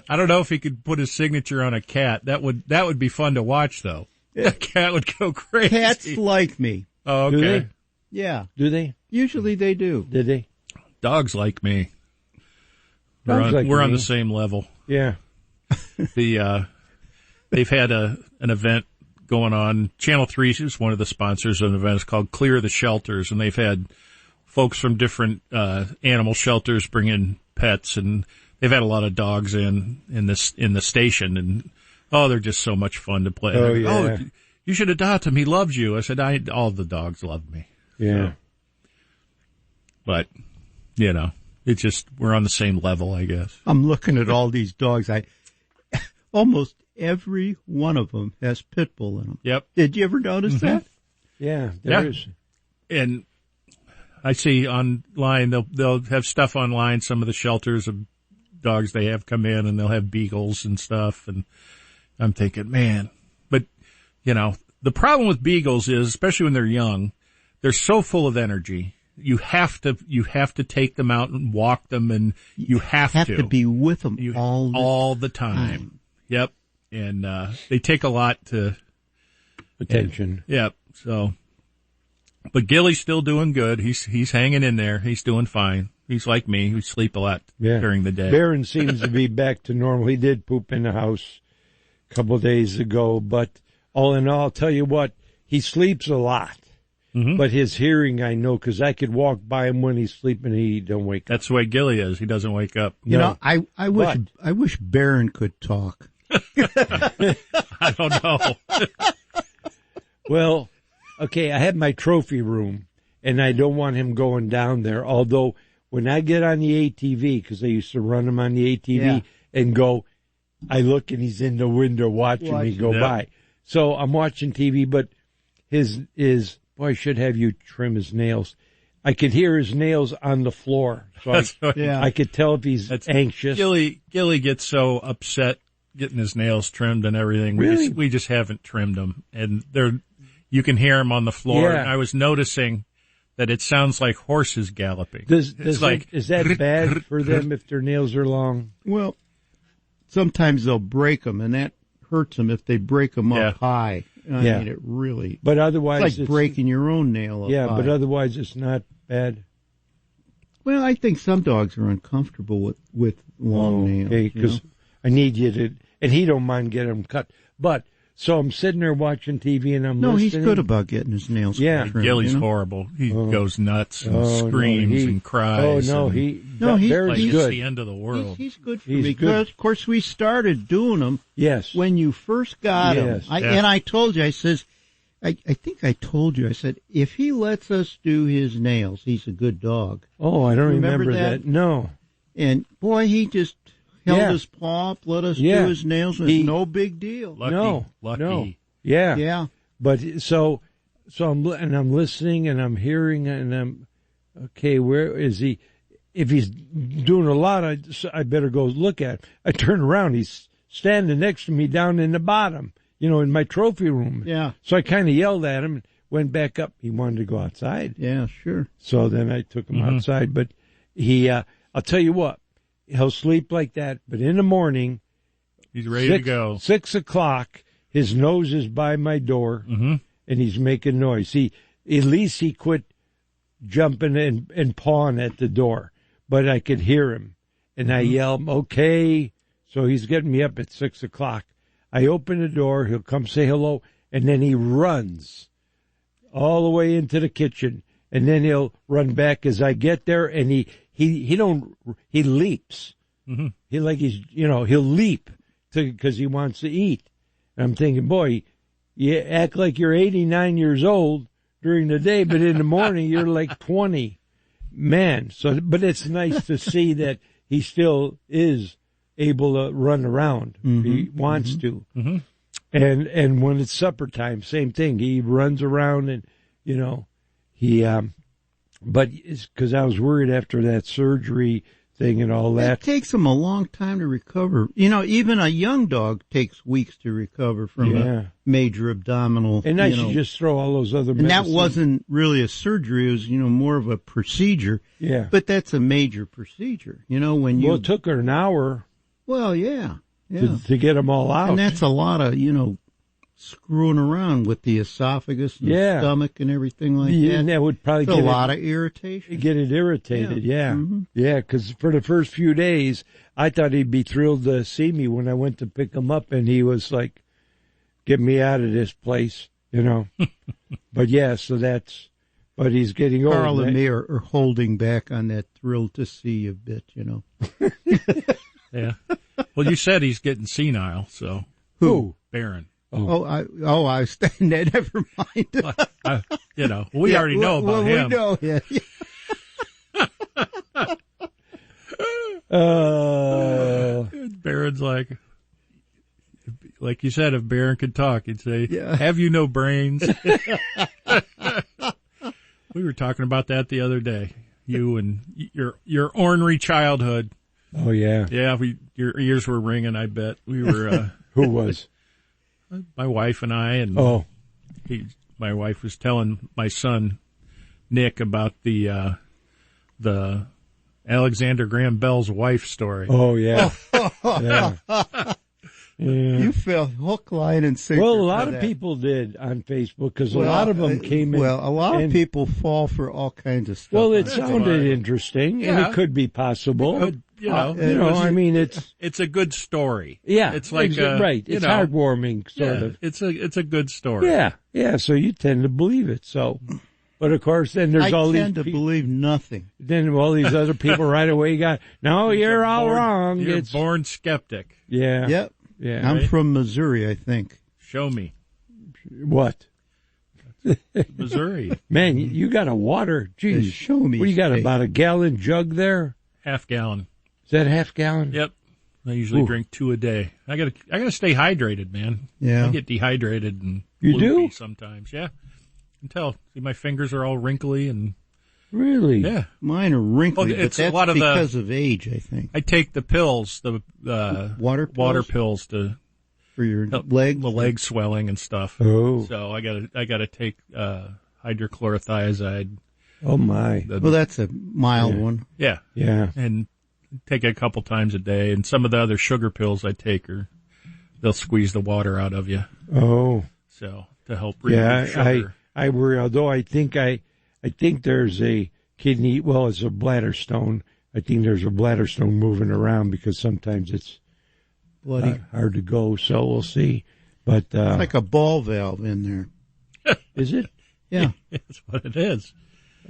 I don't know if he could put his signature on a cat. That would be fun to watch, though. Yeah. That cat would go crazy. Cats like me. Oh, okay. Do they? Yeah. Do they? Usually they do. Did they? Dogs like me. We're on the same level. Yeah. They've had an event going on. Channel 3 is one of the sponsors of an event. It's called Clear the Shelters, and they've had folks from different animal shelters bring in pets, and they've had a lot of dogs in the station, and they're just so much fun to play. Oh, yeah. You should adopt him. He loves you. I said, all the dogs love me. Yeah. So, but, it's just, we're on the same level, I guess. I'm looking at all these dogs. Almost every one of them has pit bull in them. Yep. Did you ever notice that? Yeah, there is. And I see online, they'll have stuff online, some of the shelters of dogs they have come in, and they'll have beagles and stuff, and I'm thinking, man, but, the problem with beagles is, especially when they're young, they're so full of energy. You have to take them out and walk them, and you have to be with them all the time. Yep. And, they take a lot to attention. Yep. So, but Gilly's still doing good. He's hanging in there. He's doing fine. He's like me. We sleep a lot during the day. Barron seems to be back to normal. He did poop in the house a couple of days ago, but all in all, I'll tell you what, he sleeps a lot. Mm-hmm. But his hearing, I know, because I could walk by him when he's sleeping, he don't wake up. That's the way Gilly is. He doesn't wake up. I wish Barron could talk. I don't know. Well, okay, I have my trophy room, and I don't want him going down there, although when I get on the ATV, because I used to run him on the ATV and go, I look and he's in the window watching me go by. So I'm watching TV, but boy, I should have you trim his nails. I could hear his nails on the floor. So I could tell if he's anxious. Gilly gets so upset getting his nails trimmed and everything. Really? We just haven't trimmed them. And you can hear him on the floor. Yeah. And I was noticing that it sounds like horses galloping. Is that bad for them if their nails are long? Well, sometimes they'll break them, and that hurts them if they break them up high. I mean, it really. But otherwise, it's like breaking your own nail up high. But otherwise, it's not bad. Well, I think some dogs are uncomfortable with long nails. Okay, because I need you to, and he don't mind getting them cut. But so I'm sitting there watching TV, and I'm listening. No, he's good about getting his nails cut. Gilly's horrible. He goes nuts and screams and cries. He's good. The end of the world. He's good for me because, of course, we started doing them. Yes. When you first got him, and I told you, I says, I think I told you, I said, if he lets us do his nails, he's a good dog. Oh, I don't remember that. No. And boy, he just held his paw up, let us do his nails. It's no big deal. Lucky. No. Yeah. Yeah. But so I'm listening and I'm hearing and I'm, okay, where is he? If he's doing a lot, I better go look at him. I turn around, he's standing next to me down in the bottom, in my trophy room. Yeah. So I kind of yelled at him and went back up. He wanted to go outside. Yeah, sure. So then I took him outside, but I'll tell you what, he'll sleep like that, but in the morning, he's ready to go. 6:00, his nose is by my door, and he's making noise. At least he quit jumping and pawing at the door, but I could hear him, and I yell, okay. So he's getting me up at 6:00. I open the door, he'll come say hello, and then he runs all the way into the kitchen, and then he'll run back as I get there, and he leaps. Mm-hmm. He'll leap because he wants to eat. And I'm thinking, boy, you act like you're 89 years old during the day, but in the morning you're like 20. Man, but it's nice to see that he still is able to run around. Mm-hmm. He wants to. Mm-hmm. And when it's supper time, same thing. He runs around and, but it's because I was worried after that surgery thing and all that. It takes him a long time to recover. Even a young dog takes weeks to recover from a major abdominal. And I should just throw all those other medicines. And that wasn't really a surgery. It was, more of a procedure. Yeah. But that's a major procedure. Well, it took her an hour. Well, yeah. To get them all out. And that's a lot of, screwing around with the esophagus and the stomach and everything like that. And that would probably get a lot of irritation. Get it irritated, yeah. Mm-hmm. Yeah, because for the first few days, I thought he'd be thrilled to see me when I went to pick him up, and he was like, get me out of this place, But but he's getting old. Carl and me are holding back on that thrill to see a bit, Yeah. Well, you said he's getting senile, so. Who? Barron. I was standing there. Never mind. We already know about him. We know, yeah. Barron's like you said, if Barron could talk, he'd say, have you no brains? We were talking about that the other day. You and your ornery childhood. Oh, yeah. Yeah, your ears were ringing, I bet. We were, Who was? My wife and I, and my wife was telling my son, Nick, about the Alexander Graham Bell's wife story. Oh, yeah. Yeah. You fell hook, line, and sinker. Well, a lot of people did on Facebook because a lot of them came in. Well, a lot of people fall for all kinds of stuff. Well, it sounded interesting, and it could be possible. It's a good story. Yeah, it's like right. It's heartwarming, sort of. It's a good story. Yeah. So you tend to believe it. So, but of course, then there's all these. I tend to believe nothing. Then all these other people right away you're all wrong. You're born skeptic. Yeah. Yep. Yeah. I'm from Missouri, I think. Show me. What? Missouri. Man, you got a water. Geez. Show me. What, you got about a gallon jug there? Half gallon. Is that half gallon? Yep. I usually drink 2 a day. I gotta stay hydrated, man. Yeah. I get dehydrated and you do sometimes. Yeah. You can tell. See, my fingers are all wrinkly and. Really? Yeah. Mine are wrinkly, but it's that's a lot of because of age, I think. I take the pills, the water pills for your legs, the leg swelling and stuff. Oh. So I gotta take hydrochlorothiazide. Oh my. Well, that's a mild one. Yeah. Yeah. And take it a couple times a day. And some of the other sugar pills I take they'll squeeze the water out of you. Oh. So to help remove sugar. I worry, although I think there's a kidney, it's a bladder stone. I think there's a bladder stone moving around because sometimes it's bloody hard to go. So we'll see. But it's like a ball valve in there. Is it? Yeah. That's what it is.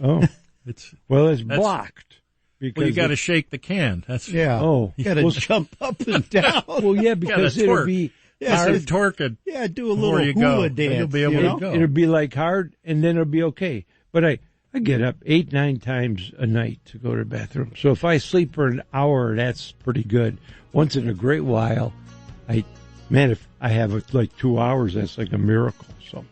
Oh. It's blocked. Because you got to shake the can. That's Oh. You got to jump up and down. Well, yeah, because it'll be hard. Torque it. Yeah, do a little hula dance. You'll be able to go. It'll be like hard, and then it'll be okay. But I get up 8-9 times a night to go to the bathroom. So if I sleep for an hour, that's pretty good. Once in a great while, if I have like 2 hours, that's like a miracle. So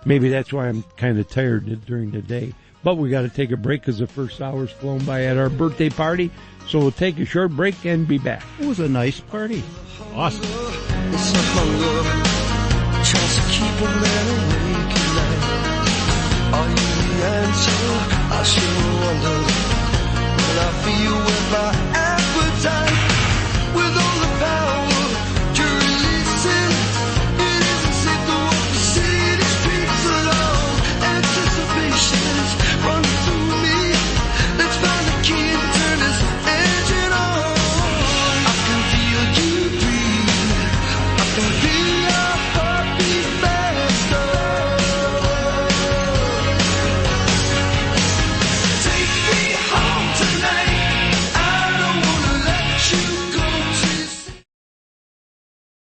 maybe that's why I'm kind of tired during the day. But we got to take a break because the first hour's flown by at our birthday party. So we'll take a short break and be back. It was a nice party. Awesome. It's a hunger, tries to keep a man awake at night. Are you the answer? I sure wonder. Will I be awake?